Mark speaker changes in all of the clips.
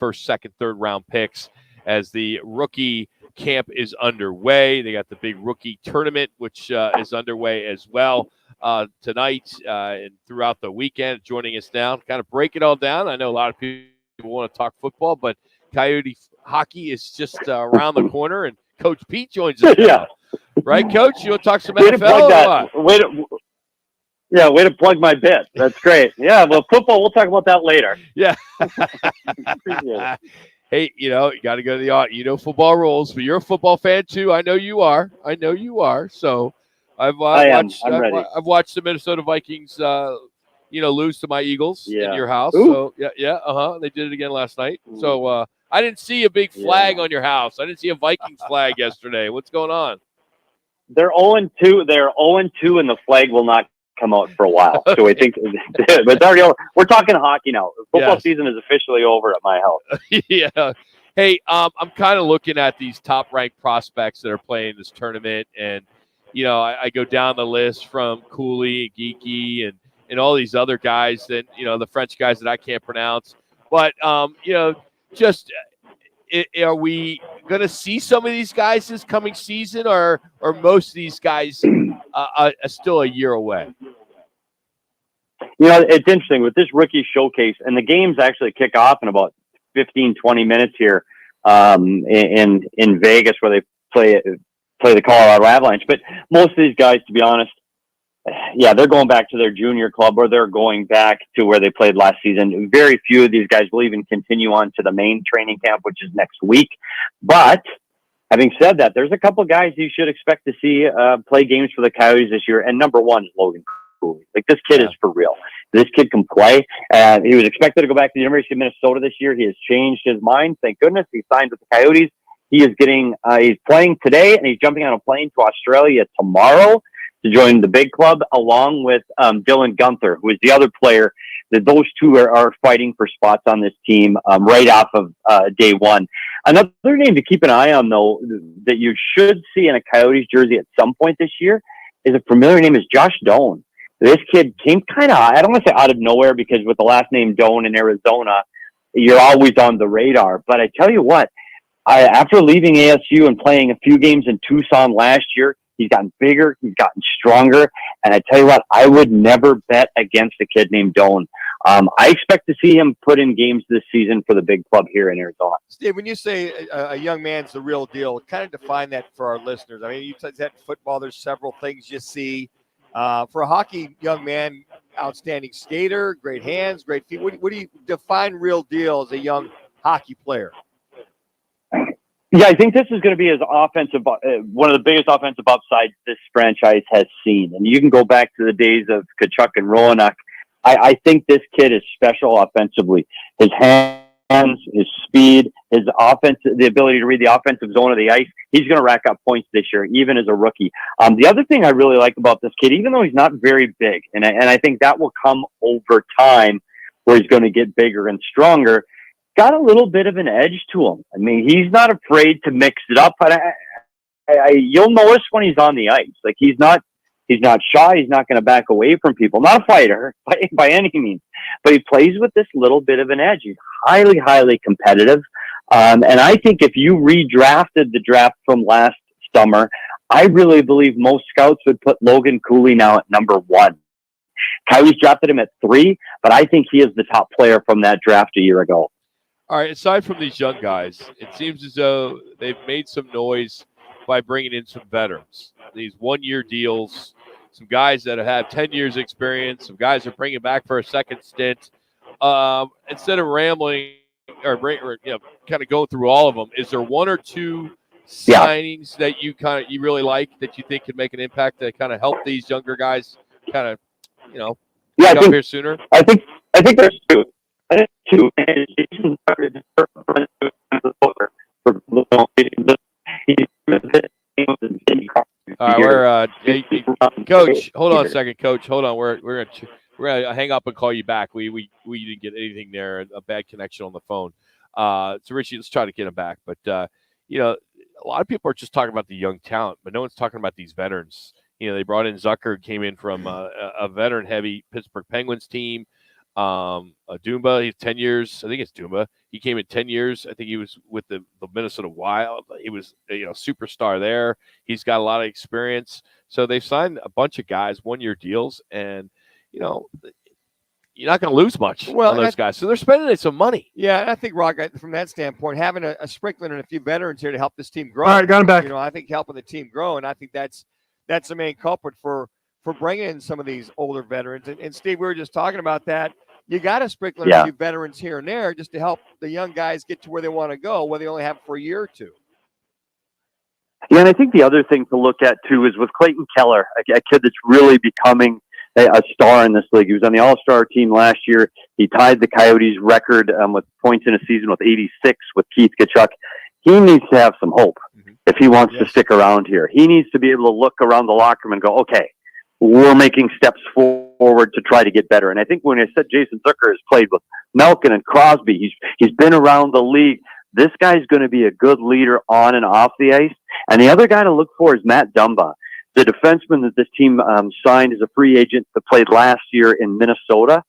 Speaker 1: first, second, third round picks as the rookie camp is underway. They got the big rookie tournament, which is underway as well tonight and throughout the weekend. Joining us now to kind of break it all down. I know a lot of people want to talk football, but Coyote hockey is just around the corner, and Coach Pete joins us now.
Speaker 2: Yeah.
Speaker 1: Right, Coach? You want to talk some
Speaker 2: Way
Speaker 1: NFL
Speaker 2: to plug
Speaker 1: or
Speaker 2: that.
Speaker 1: what?
Speaker 2: Way to plug my bit. That's great. Yeah, well, football, we'll talk about that later.
Speaker 1: Yeah.
Speaker 2: Appreciate it.
Speaker 1: Hey, you got to go to the football rules, but you're a football fan too. I know you are. So I've
Speaker 2: ready.
Speaker 1: I've watched the Minnesota Vikings, lose to my Eagles in your house.
Speaker 2: Ooh.
Speaker 1: So yeah. They did it again last night. So I didn't see a big flag on your house. I didn't see a Vikings flag yesterday. What's going on?
Speaker 2: They're 0-2. They're 0-2, and the flag will not come out for a while. So I think but it's already over. We're talking hockey now. Football season is officially over at my house.
Speaker 1: Yeah. Hey, I'm kind of looking at these top-ranked prospects that are playing this tournament, and I go down the list from Cooley and Geeky and all these other guys that the French guys that I can't pronounce. But just are we going to see some of these guys this coming season, or most of these guys are still a year away?
Speaker 2: It's interesting with this rookie showcase, and the games actually kick off in about 15, 20 minutes here in Vegas, where they play the Colorado Avalanche. But most of these guys, to be honest, they're going back to their junior club, or they're going back to where they played last season. Very few of these guys will even continue on to the main training camp, which is next week. But having said that, there's a couple guys you should expect to see play games for the Coyotes this year. And number one is Logan Cooley. Like, this kid is for real. This kid can play. He was expected to go back to the University of Minnesota this year. He has changed his mind. Thank goodness. He signed with the Coyotes. He is he's playing today, and he's jumping on a plane to Australia tomorrow to join the big club, along with Dylan Gunther, who is the other player. That those two are fighting for spots on this team right off of day one. Another name to keep an eye on, though, that you should see in a Coyotes jersey at some point this year is a familiar name is Josh Doan. This kid came kind of, I don't want to say out of nowhere, because with the last name Doan in Arizona, you're always on the radar. But I tell you what, after leaving ASU and playing a few games in Tucson last year, he's gotten bigger, he's gotten stronger. And I tell you what, I would never bet against a kid named Doan. I expect to see him put in games this season for the big club here in Arizona.
Speaker 1: Steve, when you say a young man's the real deal, kind of define that for our listeners. I mean, you said that in football, there's several things you see. For a hockey young man, outstanding skater, great hands, great feet. What do you define real deal as a young hockey player?
Speaker 2: Yeah, I think this is going to be his offensive, one of the biggest offensive upsides this franchise has seen. And you can go back to the days of Tkachuk and Roanoke. I think this kid is special offensively. His hands, his speed, his offense, the ability to read the offensive zone of the ice. He's going to rack up points this year, even as a rookie. The other thing I really like about this kid, even though he's not very big, and I think that will come over time, where he's going to get bigger and stronger, got a little bit of an edge to him. I mean, he's not afraid to mix it up. But you'll notice when he's on the ice, like he's not shy. He's not going to back away from people. Not a fighter by any means, but he plays with this little bit of an edge. He's highly, highly competitive. And I think if you redrafted the draft from last summer, I really believe most scouts would put Logan Cooley now at number 1. Coyotes drafted him at 3, but I think he is the top player from that draft a year ago.
Speaker 1: All right, aside from these young guys, it seems as though they've made some noise by bringing in some veterans. These one-year deals, some guys that have 10 years experience, some guys are bringing back for a second stint. Instead of rambling or kind of going through all of them, is there one or two signings that you really like that you think could make an impact that kind of help these younger guys kind of, get up here sooner?
Speaker 2: I think there's two. I think two.
Speaker 1: All right, Coach. Hold on a second, Coach. Hold on. We're gonna hang up and call you back. We didn't get anything there. A bad connection on the phone. So Richie, let's try to get him back. But a lot of people are just talking about the young talent, but no one's talking about these veterans. They brought in Zucker, came in from a veteran-heavy Pittsburgh Penguins team. Dumba, he's 10 years. I think it's Dumba. He came in 10 years. I think he was with the Minnesota Wild. He was, superstar there. He's got a lot of experience. So they've signed a bunch of guys, 1-year deals, and, you're not going to lose much on those guys. So they're spending some money.
Speaker 3: Yeah, and I think, Rock, from that standpoint, having a sprinkler and a few veterans here to help this team grow.
Speaker 4: All right, got him back.
Speaker 3: I think helping the team grow, and I think that's the main culprit for bringing in some of these older veterans. And Steve, we were just talking about that. You got to sprinkle a few veterans here and there just to help the young guys get to where they want to go, where they only have for a year or two.
Speaker 2: Yeah, and I think the other thing to look at, too, is with Clayton Keller, a kid that's really becoming a star in this league. He was on the All-Star team last year. He tied the Coyotes record with points in a season with 86 with Keith Tkachuk. He needs to have some hope if he wants to stick around here. He needs to be able to look around the locker room and go, okay, we're making steps forward to try to get better. And I think when I said Jason Zucker has played with Malkin and Crosby, he's been around the league. This guy's going to be a good leader on and off the ice. And the other guy to look for is Matt Dumba, the defenseman that this team signed as a free agent that played last year in Minnesota.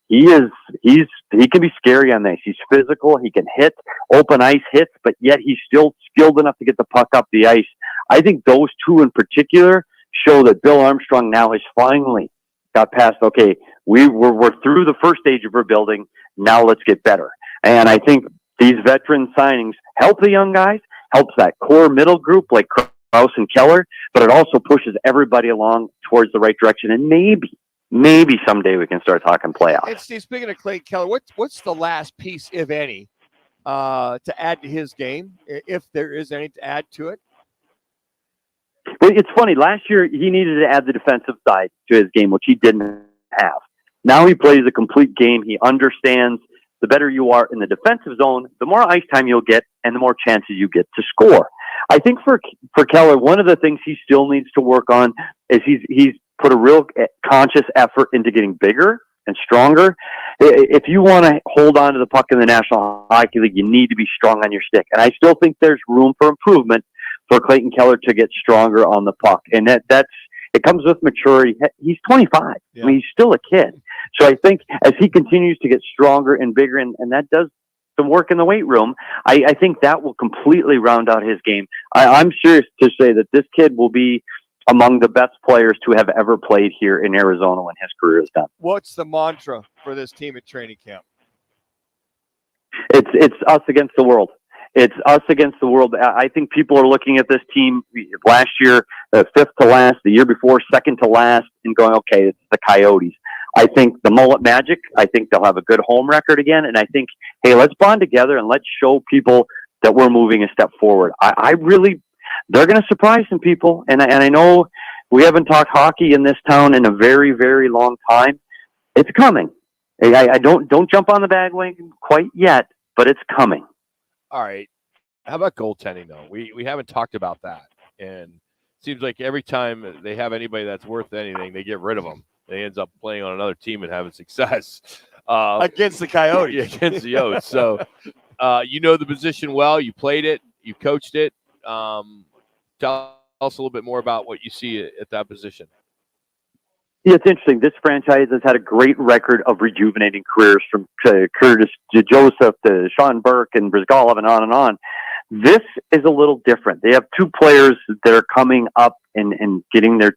Speaker 2: He can be scary on the ice. He's physical. He can hit open ice hits, but yet he's still skilled enough to get the puck up the ice. I think those two in particular show that Bill Armstrong now has finally got past, okay, we're through the first stage of rebuilding. Now let's get better. And I think these veteran signings help the young guys, helps that core middle group like Krause and Keller, but it also pushes everybody along towards the right direction. And maybe someday we can start talking playoffs.
Speaker 3: And Steve, speaking of Clayton Keller, what's the last piece, if any, to add to his game, if there is any to add to it?
Speaker 2: It's funny. Last year, he needed to add the defensive side to his game, which he didn't have. Now he plays a complete game. He understands the better you are in the defensive zone, the more ice time you'll get and the more chances you get to score. I think for Keller, one of the things he still needs to work on is he's put a real conscious effort into getting bigger and stronger. If you want to hold on to the puck in the National Hockey League, you need to be strong on your stick. And I still think there's room for improvement for Clayton Keller to get stronger on the puck. And it comes with maturity. He's 25. Yeah. I mean, he's still a kid. So I think as he continues to get stronger and bigger, and that does some work in the weight room, I think that will completely round out his game. I'm serious to say that this kid will be among the best players to have ever played here in Arizona when his career is done.
Speaker 3: What's the mantra for this team at training camp?
Speaker 2: It's us against the world. It's us against the world. I think people are looking at this team last year, fifth to last, the year before, second to last, and going, okay, it's the Coyotes. I think the Mullet Magic, I think they'll have a good home record again. And I think, hey, let's bond together and let's show people that we're moving a step forward. They're going to surprise some people. And I know we haven't talked hockey in this town in a very, very long time. It's coming. I don't jump on the bandwagon quite yet, but it's coming.
Speaker 1: All right. How about goaltending, though? We haven't talked about that. And it seems like every time they have anybody that's worth anything, they get rid of them. They ends up playing on another team and having success.
Speaker 3: Against the Coyotes.
Speaker 1: Yeah, against the O's. So, you know the position well. You played it. You coached it. Tell us a little bit more about what you see at that position.
Speaker 2: Yeah, it's interesting. This franchise has had a great record of rejuvenating careers from Curtis to Joseph to Sean Burke and Brizgalov and on and on. This is a little different. They have two players that are coming up and getting their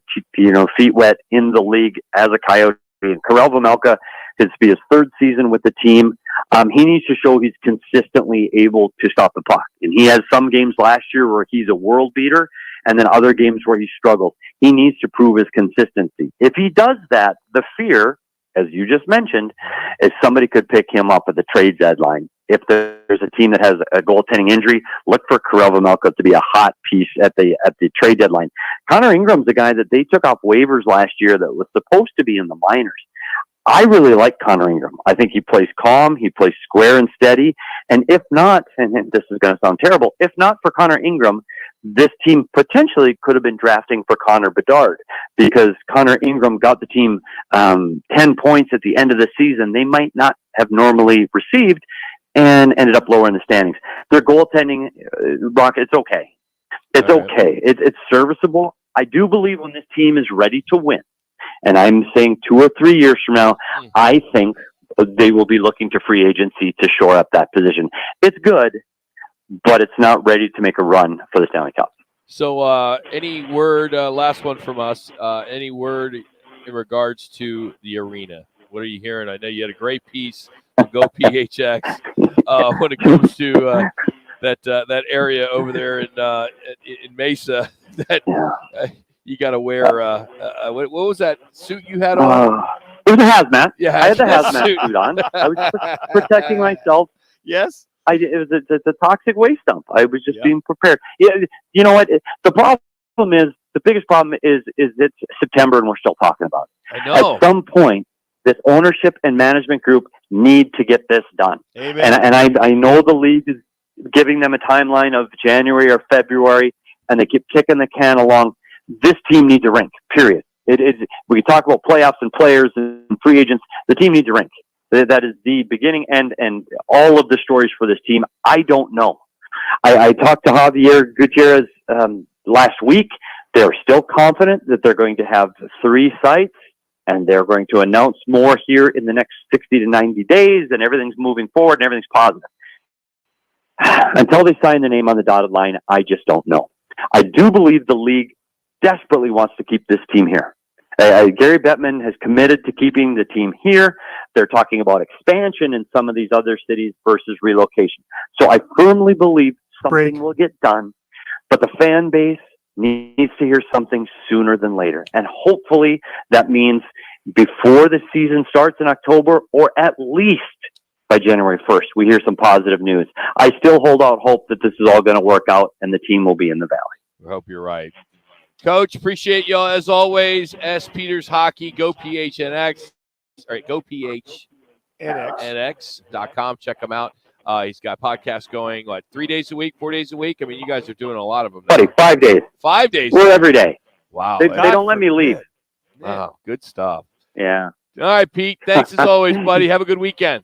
Speaker 2: feet wet in the league as a Coyote. Karel Vejmelka is to be his third season with the team. He needs to show he's consistently able to stop the puck. And he has some games last year where he's a world beater and then other games where he struggles. He needs to prove his consistency. If he does that, the fear, as you just mentioned, is somebody could pick him up at the trade deadline. If there's a team that has a goaltending injury, look for Karel Vejmelka to be a hot piece at the trade deadline. Connor Ingram's the guy that they took off waivers last year that was supposed to be in the minors. I really like Connor Ingram. I think he plays calm, he plays square and steady. And if not, and this is going to sound terrible, if not for Connor Ingram, this team potentially could have been drafting for Connor Bedard, because Connor Ingram got the team 10 points at the end of the season they might not have normally received and ended up lower in the standings. Their goaltending, Rock, it's okay. It's okay. It's serviceable. I do believe when this team is ready to win, and I'm saying 2 or 3 years from now, I think they will be looking to free agency to shore up that position. It's good, but it's not ready to make a run for the Stanley Cup.
Speaker 1: So, any word? Last one from us. Any word in regards to the arena? What are you hearing? I know you had a great piece on Go PHX when it comes to that area over there in Mesa. That you got to wear. What was that suit you had on?
Speaker 2: It was a hazmat.
Speaker 1: Yeah,
Speaker 2: I had the hazmat suit on. I was protecting myself.
Speaker 3: Yes.
Speaker 2: It was a toxic waste dump. I was just being prepared. Yeah, you know what? The biggest problem is it's September and we're still talking about it.
Speaker 1: I know.
Speaker 2: At some point, this ownership and management group need to get this done.
Speaker 3: Amen.
Speaker 2: And I know the league is giving them a timeline of January or February, and they keep kicking the can along. This team needs a rink, period. We can talk about playoffs and players and free agents. The team needs a rink. That is the beginning and all of the stories for this team. I don't know. I talked to Javier Gutierrez last week. They're still confident that they're going to have 3 sites, and they're going to announce more here in the next 60 to 90 days, and everything's moving forward and everything's positive. Until they sign the name on the dotted line, I just don't know. I do believe the league desperately wants to keep this team here. Gary Bettman has committed to keeping the team here. They're talking about expansion in some of these other cities versus relocation. So I firmly believe something will get done, but the fan base needs to hear something sooner than later. And hopefully that means before the season starts in October, or at least by January 1st, we hear some positive news. I still hold out hope that this is all going to work out and the team will be in the Valley.
Speaker 1: I hope you're right. Coach, appreciate y'all as always. S. Peters Hockey, Go PHNX. All right, Go PHNX.com. Check him out. He's got podcasts going, 3 days a week, 4 days a week? I mean, you guys are doing a lot of them now.
Speaker 2: Buddy, 5 days.
Speaker 1: 5 days.
Speaker 2: We're every day.
Speaker 1: Wow.
Speaker 2: They don't let me leave.
Speaker 1: Wow, good stuff.
Speaker 2: Yeah.
Speaker 1: All right, Pete. Thanks as always, buddy. Have a good weekend.